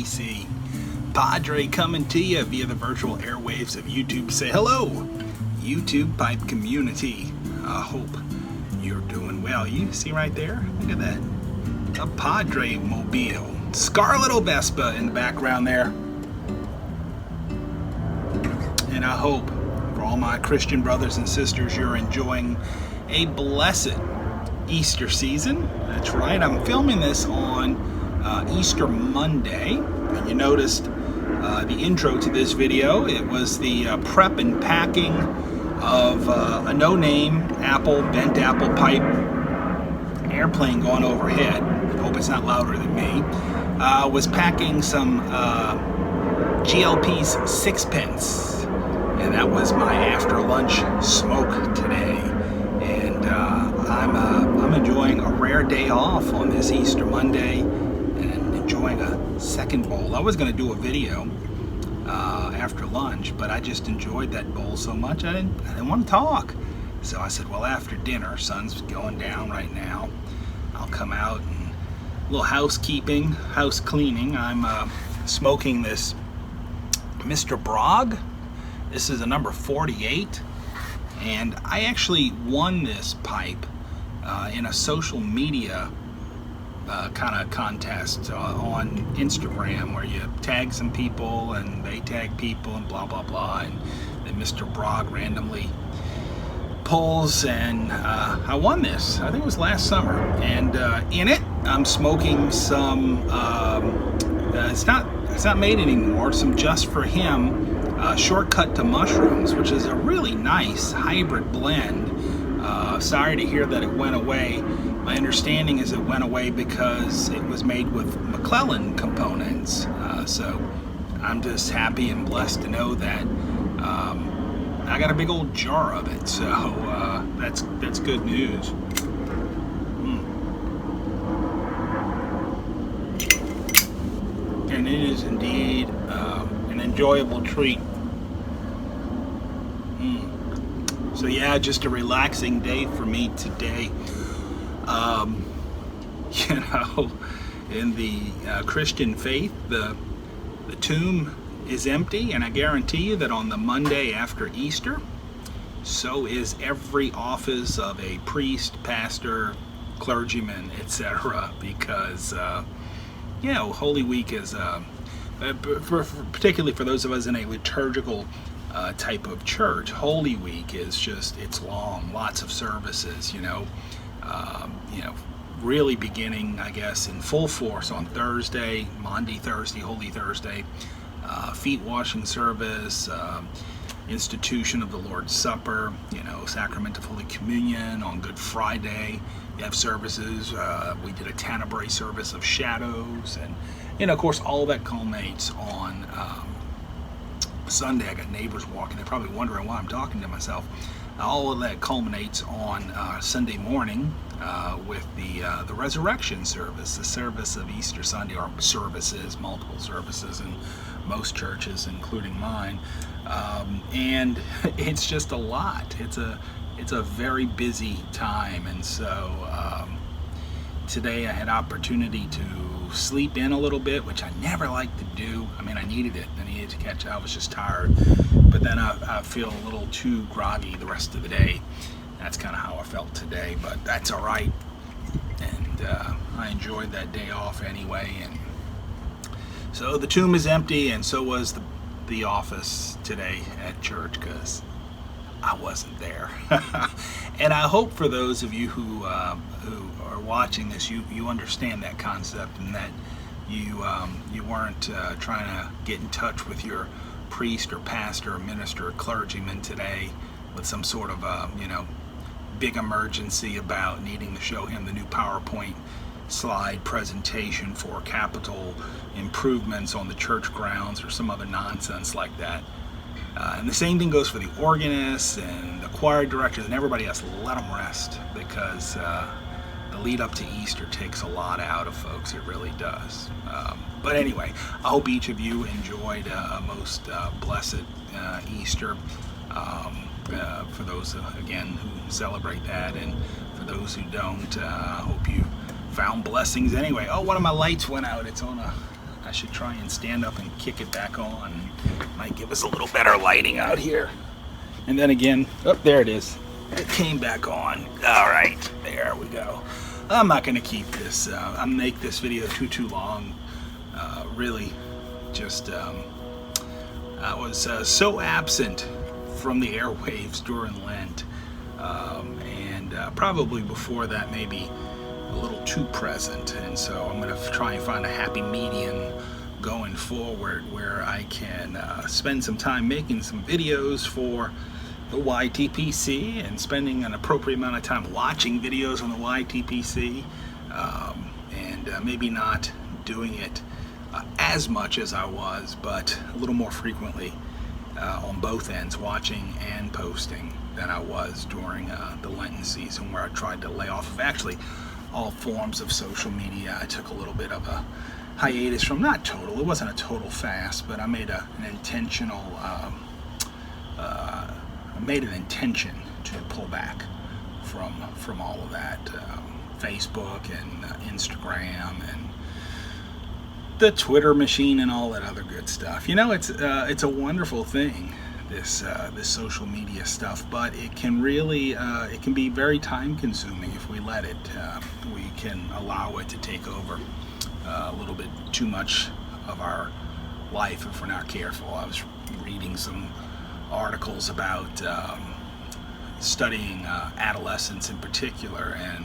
DC. Padre coming to you via the virtual airwaves of YouTube. Say hello, YouTube Pipe community. I hope you're doing well. You see right there? Look at that. A Padre mobile. Scarlet Vespa in the background there. And I hope for all my Christian brothers and sisters you're enjoying a blessed Easter season. That's right, I'm filming this on Easter Monday. And you noticed the intro to this video. It was the prep and packing of a no-name bent apple pipe airplane going overhead. Hope it's not louder than me. Was packing some GLP's sixpence, and that was my after lunch smoke today. And I'm enjoying a rare day off on this Easter Monday and enjoying a second bowl. I was going to do a video after lunch, but I just enjoyed that bowl so much I didn't want to talk. So I said, well, after dinner, sun's going down right now, I'll come out and a little house cleaning. I'm smoking this Mr. Brog. This is a number 48, and I actually won this pipe in a social media kind of contest on Instagram, where you tag some people and they tag people and blah blah blah, and then Mr. Brog randomly pulls, and I won this. I think it was last summer, and in it I'm smoking some it's not made anymore, some Just For Him Shortcut to Mushrooms, which is a really nice hybrid blend. Sorry to hear that it went away. My understanding is it went away because it was made with McClellan components. So I'm just happy and blessed to know that I got a big old jar of it. So that's good news. And it is indeed an enjoyable treat. So yeah, just a relaxing day for me today. You know, in the Christian faith, the tomb is empty, and I guarantee you that on the Monday after Easter, so is every office of a priest, pastor, clergyman, etc. Because you know, Holy Week is particularly for those of us in a liturgical type of church. Holy Week is just, it's long, lots of services, you know, really beginning, I guess, in full force on Thursday, Maundy Thursday, Holy Thursday, feet washing service, institution of the Lord's Supper, you know, sacrament of Holy Communion on Good Friday. You have services. We did a Tenebrae service of shadows, and you know, of course, all that culminates on Sunday. I got neighbors walking. They're probably wondering why I'm talking to myself. All of that culminates on Sunday morning with the resurrection service, the service of Easter Sunday, or services, multiple services in most churches, including mine. And it's just a lot. It's a very busy time, and so today I had opportunity to sleep in a little bit, which I never like to do. I mean, I needed it. I needed to catch up. I was just tired. But then I feel a little too groggy the rest of the day. That's kind of how I felt today, but that's all right. And I enjoyed that day off anyway. And so the tomb is empty, and so was the office today at church, because I wasn't there. And I hope for those of you who are watching this, you understand that concept, and that you weren't trying to get in touch with your priest or pastor or minister or clergyman today with some sort of you know, big emergency about needing to show him the new PowerPoint slide presentation for capital improvements on the church grounds or some other nonsense like that. And the same thing goes for the organists and the choir directors and everybody else. Let them rest, because the lead up to Easter takes a lot out of folks. It really does. But anyway, I hope each of you enjoyed a most blessed Easter. For those, again, who celebrate that, and for those who don't, I hope you found blessings anyway. Oh, one of my lights went out. It's on a should try and stand up and kick it back on. Might give us a little better lighting out here. And then again, oh, there it is. It came back on. All right, there we go. I'm not going to keep this, I'll make this video too long. Really, just, I was so absent from the airwaves during Lent. And probably before that, maybe a little too present. And so I'm going to try and find a happy medium going forward where I can spend some time making some videos for the YTPC and spending an appropriate amount of time watching videos on the YTPC, and maybe not doing it as much as I was, but a little more frequently on both ends, watching and posting, than I was during the Lenten season, where I tried to lay off of actually all forms of social media. I took a little bit of a hiatus from, not total, it wasn't a total fast, but I made an intentional intention to pull back from all of that, Facebook and Instagram and the Twitter machine and all that other good stuff. You know, it's a wonderful thing, this social media stuff, but it can really it can be very time consuming if we let it. We can allow it to take over a little bit too much of our life if we're not careful. I was reading some articles about studying adolescents in particular and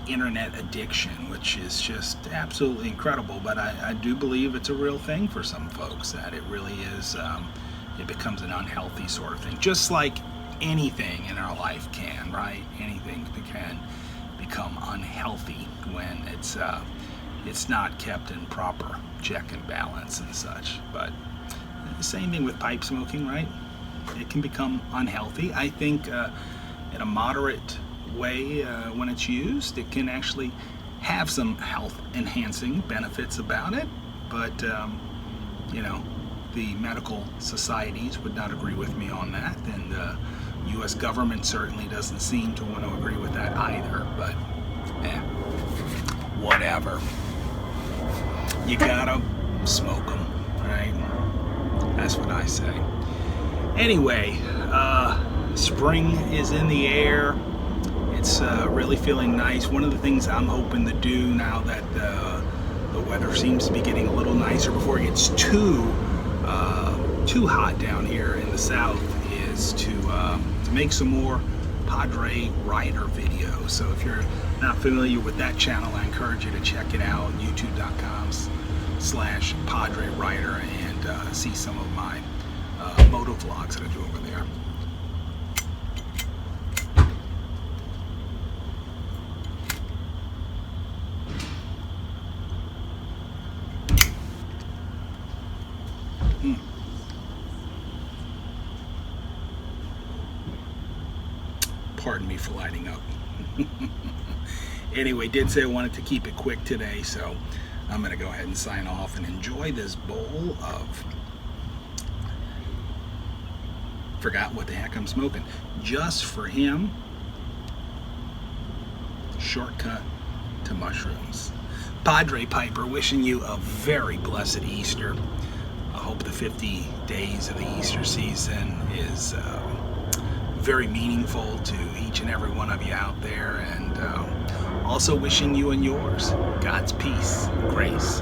internet addiction, which is just absolutely incredible, but I do believe it's a real thing for some folks, that it really is, it becomes an unhealthy sort of thing, just like anything in our life can, right? Anything can become unhealthy when it's not kept in proper check and balance and such. But the same thing with pipe smoking, right? It can become unhealthy. I think in a moderate way, when it's used, it can actually have some health enhancing benefits about it, but you know, the medical societies would not agree with me on that, and the US government certainly doesn't seem to want to agree with that either. But whatever, you gotta smoke them, right? That's what I say. Anyway, spring is in the air. It's really feeling nice. One of the things I'm hoping to do now that the weather seems to be getting a little nicer before it gets too hot down here in the south is to make some more Padre Rider videos. So if you're not familiar with that channel, I encourage you to check it out, youtube.com/Padre Rider, and see some of my moto vlogs that I do over there. Pardon me for lighting up. Anyway, did say I wanted to keep it quick today, so I'm going to go ahead and sign off and enjoy this bowl of, forgot what the heck I'm smoking, Just for Him Shortcut to Mushrooms. Padre Piper wishing you a very blessed Easter. I hope the 50 days of the Easter season is very meaningful to each and every one of you out there, and also wishing you and yours God's peace, grace,